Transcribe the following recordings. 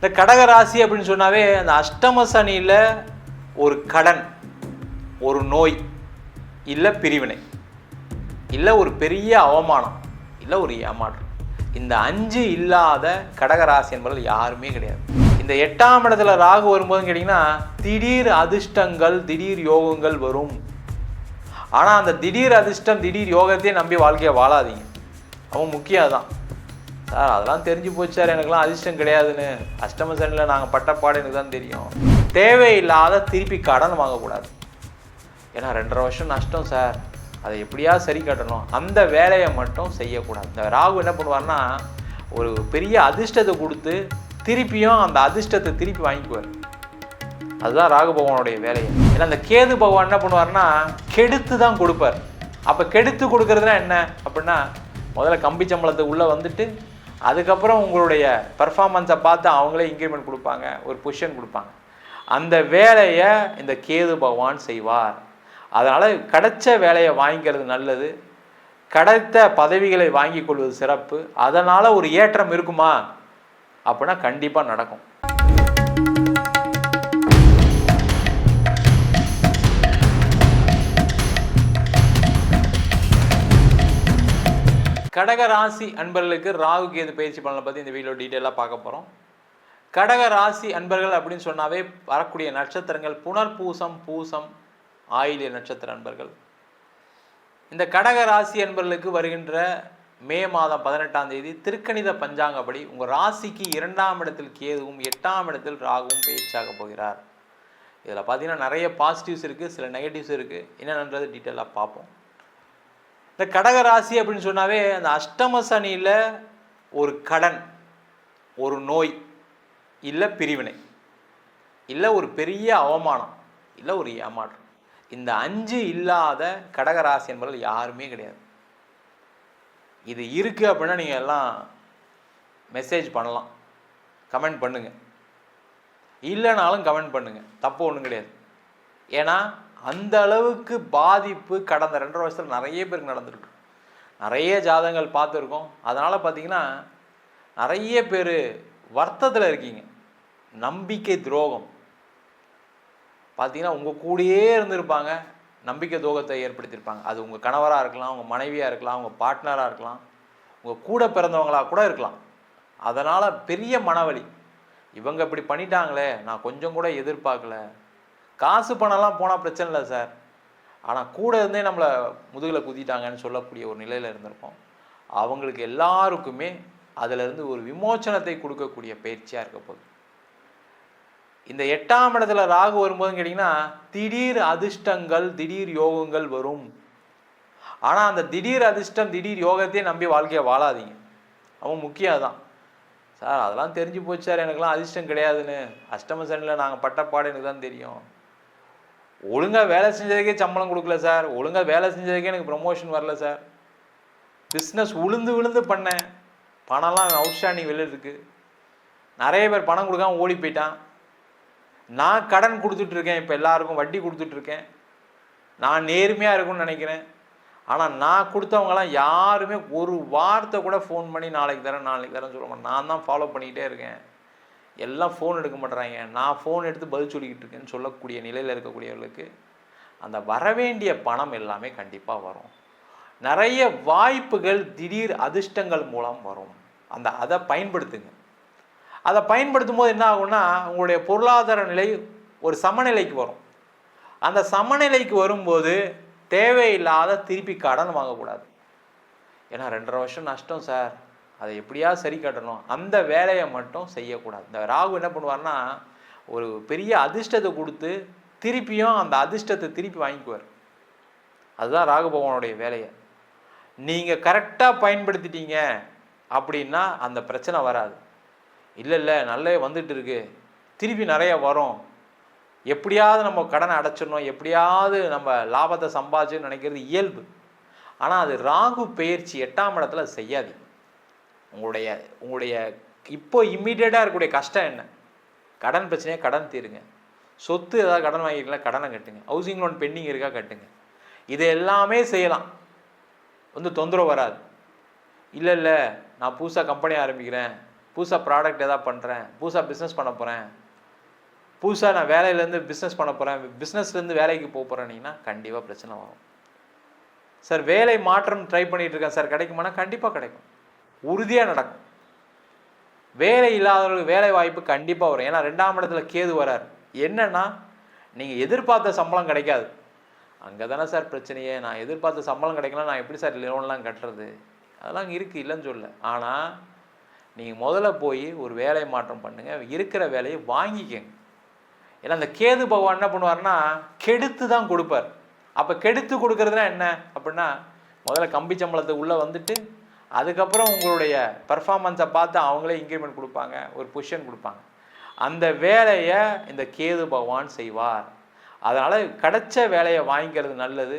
இந்த கடக ராசி அப்படின்னு சொன்னாவே அந்த அஷ்டம சனியில் ஒரு கடன், ஒரு நோய், இல்லை பிரிவினை, இல்லை ஒரு பெரிய அவமானம், இல்லை ஒரு ஏமாற்றம், இந்த 5 இல்லாத கடகராசி என்பவர்கள் யாருமே கிடையாது. இந்த 8ஆம் இடத்துல ராகு வரும்போதுன்னு கேட்டிங்கன்னா திடீர் அதிர்ஷ்டங்கள், திடீர் யோகங்கள் வரும். ஆனால் அந்த திடீர் அதிர்ஷ்டம், திடீர் யோகத்தையே நம்பி வாழ்க்கையை வாழாதீங்க. அவன் முக்கியம் தான். சார் அதெல்லாம் தெரிஞ்சு போச்சு சார், எனக்குலாம் அதிர்ஷ்டம் கிடையாதுன்னு. அஷ்டம சனியில் நாங்கள் பட்டப்பாடு எனக்கு தான் தெரியும். தேவையில்லாத திருப்பி கடன் வாங்கக்கூடாது. ஏன்னா 2.5 வருஷம் நஷ்டம் சார், அதை எப்படியா சரி கட்டணும், அந்த வேலையை மட்டும் செய்யக்கூடாது. இந்த ராகு என்ன பண்ணுவார்னா ஒரு பெரிய அதிர்ஷ்டத்தை கொடுத்து திருப்பியும் அந்த அதிர்ஷ்டத்தை திருப்பி வாங்கிக்குவார். அதுதான் ராகு பகவானுடைய வேலையை. ஏன்னா அந்த கேது பகவான் என்ன பண்ணுவார்னா கெடுத்து தான் கொடுப்பார். அப்போ கெடுத்து கொடுக்கறதுனா என்ன அப்படின்னா, முதல்ல கம்பி சம்பளத்தை உள்ளே வந்துட்டு அதுக்கப்புறம் உங்களுடைய பெர்ஃபார்மன்ஸை பார்த்து அவங்களே இன்க்ரிமெண்ட் கொடுப்பாங்க, ஒரு பொசிஷன் கொடுப்பாங்க. அந்த வேலையை இந்த கேது பகவான் செய்வார். அதனால் கிடைச்ச வேலையை வாங்கிக்கிறது நல்லது, கிடைத்த பதவிகளை வாங்கி கொள்வது சிறப்பு. அதனால் ஒரு ஏற்றம் இருக்குமா அப்படின்னா கண்டிப்பாக நடக்கும். கடக ராசி அன்பர்களுக்கு ராகு கேது பயிற்சி பலனை பற்றி இந்த வீடியோ டீட்டெயிலாக பார்க்க போகிறோம். கடக ராசி அன்பர்கள் அப்படின்னு சொன்னாவே வரக்கூடிய நட்சத்திரங்கள் புனர்பூசம், பூசம், ஆயில்ய நட்சத்திர அன்பர்கள். இந்த கடக ராசி அன்பர்களுக்கு வருகின்ற மே மாதம் 18ஆம் தேதி திருக்கணித பஞ்சாங்கப்படி உங்கள் ராசிக்கு 2ஆம் இடத்தில் கேதுவும் 8ஆம் இடத்தில் ராகுவும் பயிற்சியாக போகிறார். இதில் பார்த்தீங்கன்னா நிறைய பாசிட்டிவ்ஸ் இருக்குது, சில நெகட்டிவ்ஸ் இருக்குது. என்னென்னது டீட்டெயிலாக பார்ப்போம். இந்த கடக ராசி அப்படின்னு சொன்னாவே அந்த அஷ்டம சனியில் ஒரு கடன், ஒரு நோய், இல்லை பிரிவினை, இல்லை ஒரு பெரிய அவமானம், இல்லை ஒரு ஏமாற்றம், இந்த 5 இல்லாத கடகராசி என்பவர்கள் யாருமே கிடையாது. இது இருக்குது அப்படின்னா நீங்கள் எல்லாம் மெசேஜ் பண்ணலாம், கமெண்ட் பண்ணுங்கள். இல்லைனாலும் கமெண்ட் பண்ணுங்கள், தப்பு ஒன்றும் கிடையாது. ஏன்னா அந்த அளவுக்கு பாதிப்பு கடந்த 2.5 வருஷத்தில் நிறைய பேருக்கு நடந்திருக்கு. நிறைய ஜாதகங்கள் பார்த்துருக்கோம். அதனால் பார்த்தீங்கன்னா நிறைய பேர் வருத்தத்தில் இருக்கீங்க. நம்பிக்கை துரோகம் பார்த்தீங்கன்னா உங்கள் கூடயே இருந்திருப்பாங்க, நம்பிக்கை துரோகத்தை ஏற்படுத்தியிருப்பாங்க. அது உங்கள் கணவராக இருக்கலாம், உங்கள் மனைவியாக இருக்கலாம், உங்கள் பார்ட்னராக இருக்கலாம், உங்கள் கூட பிறந்தவங்களாக கூட இருக்கலாம். அதனால் பெரிய மனவலி. இவங்க இப்படி பண்ணிட்டாங்களே, நான் கொஞ்சம் கூட எதிர்பார்க்கல. காசு பணம்லாம் போனால் பிரச்சனை இல்லை சார், ஆனால் கூட இருந்தே நம்மளை முதுகில் குதிட்டாங்கன்னு சொல்லக்கூடிய ஒரு நிலையில் இருந்திருப்போம். அவங்களுக்கு எல்லாருக்குமே அதிலிருந்து ஒரு விமோச்சனத்தை கொடுக்கக்கூடிய பயிற்சியாக இருக்க போகுது. இந்த 8ஆம் இடத்துல ராகு வரும்போதுன்னு கேட்டிங்கன்னா திடீர் அதிர்ஷ்டங்கள், திடீர் யோகங்கள் வரும். ஆனால் அந்த திடீர் அதிர்ஷ்டம், திடீர் யோகத்தையே நம்பி வாழ்க்கையை வாழாதீங்க. அவன் முக்கியம் தான். சார் அதெல்லாம் தெரிஞ்சு போச்சு சார், எனக்குலாம் அதிர்ஷ்டம் கிடையாதுன்னு. அஷ்டம சனியில் நாங்கள் பட்டப்பாடு எனக்கு தான் தெரியும். ஒழுங்காக வேலை செஞ்சதுக்கே சம்பளம் கொடுக்கல சார், ஒழுங்காக வேலை செஞ்சதுக்கே எனக்கு ப்ரொமோஷன் வரல சார், பிஸ்னஸ் விழுந்து விழுந்து பண்ணேன், பணம்லாம் அவுட்ஸ்டாண்டிங் வெளியில் இருக்குது, நிறைய பேர் பணம் கொடுக்காம ஓடி போயிட்டான், நான் கடன் கொடுத்துட்ருக்கேன், இப்போ எல்லாருக்கும் வட்டி கொடுத்துட்ருக்கேன், நான் நேர்மையாக இருக்கும்னு நினைக்கிறேன், ஆனால் நான் கொடுத்தவங்களாம் யாருமே ஒரு வார்த்தை கூட ஃபோன் பண்ணி நாளைக்கு தரேன் நாளைக்கு தரேன்னு சொல்ல மாட்டேன். நான் தான் ஃபாலோ பண்ணிக்கிட்டே இருக்கேன், எல்லாம் ஃபோன் எடுக்க மாட்டேறாங்க, நான் ஃபோன் எடுத்து பதில் சொல்லிக்கிட்டு இருக்கேன்னு சொல்லக்கூடிய நிலையில் இருக்கக்கூடியவர்களுக்கு அந்த வரவேண்டிய பணம் எல்லாமே கண்டிப்பாக வரும். நிறைய வாய்ப்புகள், திடீர் அதிர்ஷ்டங்கள் மூலம் வரும். அதை பயன்படுத்துங்க. அதை பயன்படுத்தும் போது என்ன ஆகும்னா உங்களுடைய பொருளாதார நிலை ஒரு சமநிலைக்கு வரும். அந்த சமநிலைக்கு வரும்போது தேவையில்லாத திருப்பி கடன் வாங்கக்கூடாது. ஏன்னா 2.5 வருஷம் நஷ்டம் சார், அதை எப்படியா சரி கட்டணும், அந்த வேலையை மட்டும் செய்யக்கூடாது. இந்த ராகு என்ன பண்ணுவார்னா ஒரு பெரிய அதிர்ஷ்டத்தை கொடுத்து திருப்பியும் அந்த அதிர்ஷ்டத்தை திருப்பி வாங்கிக்குவார். அதுதான் ராகு பகவானுடைய வேலையை. நீங்கள் கரெக்டாக பயன்படுத்திட்டீங்க அப்படின்னா அந்த பிரச்சனை வராது. இல்லை நல்ல வந்துட்டு இருக்கு, திருப்பி நிறைய வரும், எப்படியாவது நம்ம கடனை அடைச்சிடணும், எப்படியாவது நம்ம லாபத்தை சம்பாதிச்சுன்னு நினைக்கிறது இயல்பு. ஆனால் அது ராகு பெயர்ச்சி 8ஆம் இடத்துல செய்யாது. உங்களுடைய இப்போ இம்மீடியட்டாக இருக்கக்கூடிய கஷ்டம் என்ன? கடன் பிரச்சனையாக கடன் தீருங்க, சொத்து ஏதாவது கடன் வாங்கிக்கலாம் கடனை கட்டுங்க, ஹவுசிங் லோன் பெண்டிங் இருக்கா கட்டுங்க. இது எல்லாமே செய்யலாம், தொந்தரவு வராது. இல்லை நான் புதுசாக கம்பெனி ஆரம்பிக்கிறேன், புதுசாக ப்ராடக்ட் எதாவது பண்ணுறேன், புதுசாக பிஸ்னஸ் பண்ண போகிறேன், புதுசாக நான் வேலையிலேருந்து பிஸ்னஸ் பண்ண போகிறேன், பிஸ்னஸ்லேருந்து வேலைக்கு போக போகிறேன்னீங்கன்னா கண்டிப்பாக பிரச்சனை வரும். சார் வேலை மாற்றம் ட்ரை பண்ணிகிட்டு இருக்கேன் சார், கிடைக்குமானா கண்டிப்பாக கிடைக்கும், உறுதியாக நடக்கும். வேலை இல்லாதவர்களுக்கு வேலை வாய்ப்பு கண்டிப்பாக வரும். ஏன்னா 2ஆம் இடத்துல கேது வரார். என்னன்னா நீங்கள் எதிர்பார்த்த சம்பளம் கிடைக்காது. அங்கே தானே சார் பிரச்சனையே. நான் எதிர்பார்த்த சம்பளம் கிடைக்கலாம், நான் எப்படி சார் லோன்லாம் கட்டுறது? அதெல்லாம் அங்கே இருக்குது, இல்லைன்னு சொல்ல. ஆனால் நீங்கள் முதல்ல போய் ஒரு வேலை மாற்றம் பண்ணுங்கள், இருக்கிற வேலையை வாங்கிக்கங்க. ஏன்னா அந்த கேது பகவான் என்ன பண்ணுவார்னா கெடுத்து தான் கொடுப்பார். அப்போ கெடுத்து கொடுக்கறதுனா என்ன அப்படின்னா, முதல்ல கம்பி சம்பளத்தை உள்ளே வந்துட்டு அதுக்கப்புறம் உங்களுடைய பெர்ஃபார்மன்ஸை பார்த்து அவங்களே இன்க்ரிமெண்ட் கொடுப்பாங்க, ஒரு பொசிஷன் கொடுப்பாங்க. அந்த வேலையை இந்த கேது பகவான் செய்வார். அதனால் கிடைச்ச வேலையை வாங்கிக்கிறது நல்லது,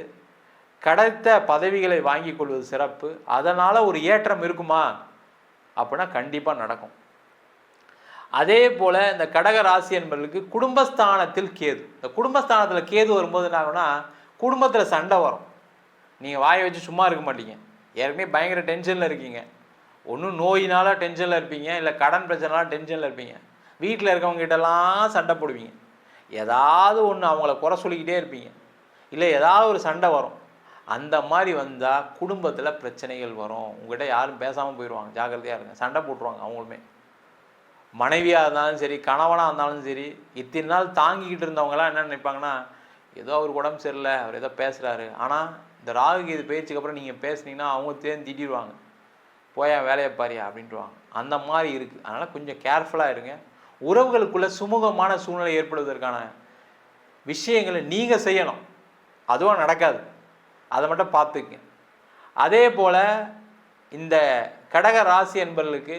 கிடைத்த பதவிகளை வாங்கி கொள்வது சிறப்பு. அதனால் ஒரு ஏற்றம் இருக்குமா அப்படின்னா கண்டிப்பாக நடக்கும். அதே போல் இந்த கடக ராசி என்பவர்களுக்கு குடும்பஸ்தானத்தில் கேது. இந்த குடும்பஸ்தானத்தில் கேது வரும்போது என்ன ஆகும்னா குடும்பத்தில் சண்டை வரும். நீங்கள் வாயை வச்சு சும்மா இருக்க மாட்டீங்க, ஏற்கனவே பயங்கர டென்ஷனில் இருக்கீங்க. ஒன்றும் நோயினால டென்ஷனில் இருப்பீங்க, இல்லை கடன் பிரச்சனைனால டென்ஷனில் இருப்பீங்க. வீட்டில் இருக்கவங்ககிட்டலாம் சண்டை போடுவீங்க, ஏதாவது ஒன்று அவங்கள குறை சொல்லிக்கிட்டே இருப்பீங்க, இல்லை ஏதாவது ஒரு சண்டை வரும். அந்த மாதிரி வந்தால் குடும்பத்தில் பிரச்சனைகள் வரும். உங்கள்கிட்ட யாரும் பேசாமல் போயிடுவாங்க, ஜாக்கிரதையாக இருங்க. சண்டை போட்டுருவாங்க அவங்களுமே. மனைவியாக இருந்தாலும் சரி, கணவனாக இருந்தாலும் சரி, இத்தனை நாள் தாங்கிக்கிட்டு இருந்தவங்களாம் என்ன நினைப்பாங்கன்னா, ஏதோ அவர் உடம்பு சரியில்லை, அவர் ஏதோ பேசுகிறாரு. ஆனால் இந்த ராகு கேது பேச்சுக்கு அப்புறம் நீங்கள் பேசுனீங்கன்னா அவங்க தேர்ந்து திட்டிடுவாங்க, போயா வேலையை பாரியா அப்படின்ட்டுவாங்க. அந்த மாதிரி இருக்குது. அதனால் கொஞ்சம் கேர்ஃபுல்லாக இருங்க. உறவுகளுக்குள்ளே சுமூகமான சூழ்நிலை ஏற்படுவதற்கான விஷயங்களை நீங்கள் செய்யணும், அதுவும் நடக்காது, அதை மட்டும் பார்த்துக்குங்க. அதே போல் இந்த கடக ராசி என்பவர்களுக்கு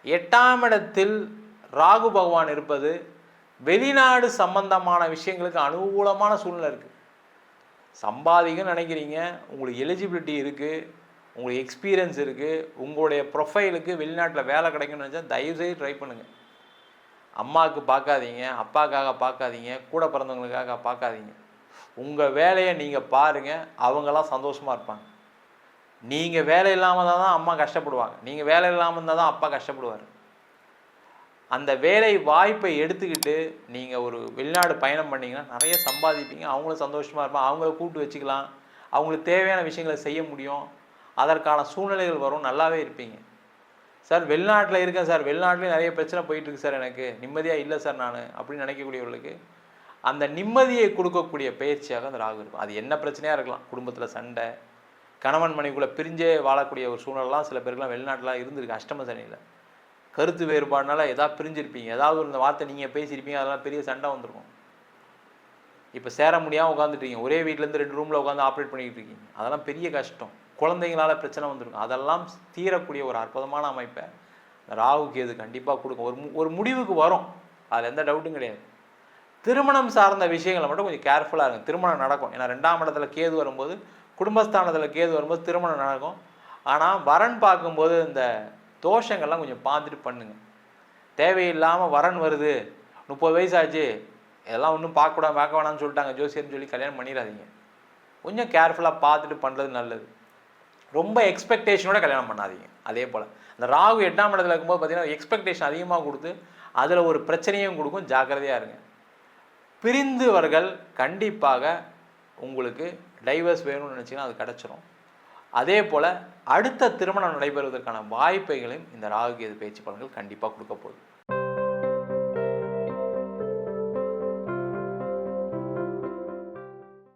8ஆம் இடத்தில் ராகு பகவான் இருப்பது வெளிநாடு சம்பந்தமான விஷயங்களுக்கு அனுகூலமான சூழ்நிலை இருக்குது. சம்பாதிக்கன்னு நினைக்கிறீங்க, உங்களுக்கு எலிஜிபிலிட்டி இருக்குது, உங்களுக்கு எக்ஸ்பீரியன்ஸ் இருக்குது, உங்களுடைய ப்ரொஃபைலுக்கு வெளிநாட்டில் வேலை கிடைக்குன்னு நினச்சா தயவுசெய்து ட்ரை பண்ணுங்கள். அம்மாவுக்கு பார்க்காதீங்க, அப்பாவுக்காக பார்க்காதீங்க, கூட பிறந்தவங்களுக்காக பார்க்காதீங்க. உங்கள் வேலையை நீங்கள் பாருங்கள், அவங்களாம் சந்தோஷமாக இருப்பாங்க. நீங்கள் வேலை இல்லாமல் தான் அம்மா கஷ்டப்படுவாங்க, நீங்கள் வேலை இல்லாமல் இருந்தால் தான் அப்பா கஷ்டப்படுவார். அந்த வேலை வாய்ப்பை எடுத்துக்கிட்டு நீங்கள் ஒரு வெளிநாடு பயணம் பண்ணிங்கன்னா நிறைய சம்பாதிப்பீங்க, அவங்களும் சந்தோஷமாக இருப்பாங்க, அவங்கள கூப்பிட்டு வச்சுக்கலாம், அவங்களுக்கு தேவையான விஷயங்களை செய்ய முடியும், அதற்கான சூழ்நிலைகள் வரும், நல்லாவே இருப்பீங்க. சார் வெளிநாட்டில் இருக்கேன் சார், வெளிநாட்டிலே நிறைய பிரச்சனை போயிட்டுருக்கு சார், எனக்கு நிம்மதியாக இல்லை சார் நான் அப்படின்னு நினைக்கக்கூடியவர்களுக்கு அந்த நிம்மதியை கொடுக்கக்கூடிய பயிற்சியாக அந்த ராகு இருக்கும். அது என்ன பிரச்சனையாக இருக்கலாம், குடும்பத்தில் சண்டை, கணவன் மனைவிக்குள்ளே பிரிஞ்சே வாழக்கூடிய ஒரு சூழ்நிலாம் சில பேருக்குலாம் வெளிநாட்டிலாம் இருந்திருக்கு. அஷ்டம சனியில் கருத்து வேறுபாடுனால ஏதாவது பிரிஞ்சிருப்பீங்க, ஏதாவது ஒரு வார்த்தை நீங்கள் பேசியிருப்பீங்க, அதெல்லாம் பெரிய சண்டை வந்திருக்கும். இப்போ சேர முடியாமல் உட்காந்துட்டீங்க, ஒரே வீட்டிலேருந்து 2 ரூமில் உட்காந்து ஆப்ரேட் பண்ணிக்கிட்டு இருக்கீங்க, அதெல்லாம் பெரிய கஷ்டம். குழந்தைங்களால் பிரச்சனை வந்திருக்கும். அதெல்லாம் தீரக்கூடிய ஒரு அற்புதமான அமைப்பை ராகு கேது கண்டிப்பாக கொடுக்கும். ஒரு முடிவுக்கு வரும், அதில் எந்த டவுட்டும் கிடையாது. திருமணம் சார்ந்த விஷயங்களை மட்டும் கொஞ்சம் கேர்ஃபுல்லாக இருக்கும். திருமணம் நடக்கும், ஏன்னா 2ஆம் இடத்துல கேது வரும்போது, குடும்பஸ்தானத்தில் கேது வரும்போது திருமணம் நடக்கும். ஆனால் வரன் பார்க்கும்போது இந்த தோஷங்கள்லாம் கொஞ்சம் பார்த்துட்டு பண்ணுங்க. தேவையில்லாமல் வரன் வருது, 30 வயசு ஆச்சு, இதெல்லாம் ஒன்றும் பார்க்க வேணாம்னு சொல்லிட்டாங்க ஜோசியர்னு சொல்லி கல்யாணம் பண்ணிடாதீங்க. கொஞ்சம் கேர்ஃபுல்லாக பார்த்துட்டு பண்ணுறது நல்லது. ரொம்ப எக்ஸ்பெக்டேஷனோட கல்யாணம் பண்ணாதீங்க. அதே போல் இந்த ராகு 8ஆம் இடத்துல இருக்கும்போது பார்த்தீங்கன்னா எக்ஸ்பெக்டேஷன் அதிகமாக கொடுத்து அதில் ஒரு பிரச்சனையும் கொடுக்கும், ஜாக்கிரதையாக இருங்க. பிரிந்தவர்கள் கண்டிப்பாக உங்களுக்கு டைவர்ஸ் வேணும்னு நினச்சிங்கன்னா அது கிடச்சிரும். அதே போல் அடுத்த திருமணம் நடைபெறுவதற்கான வாய்ப்புகளையும் இந்த ராகு கேது பேச்சு பலன்கள் கண்டிப்பாக கொடுக்க போகுது.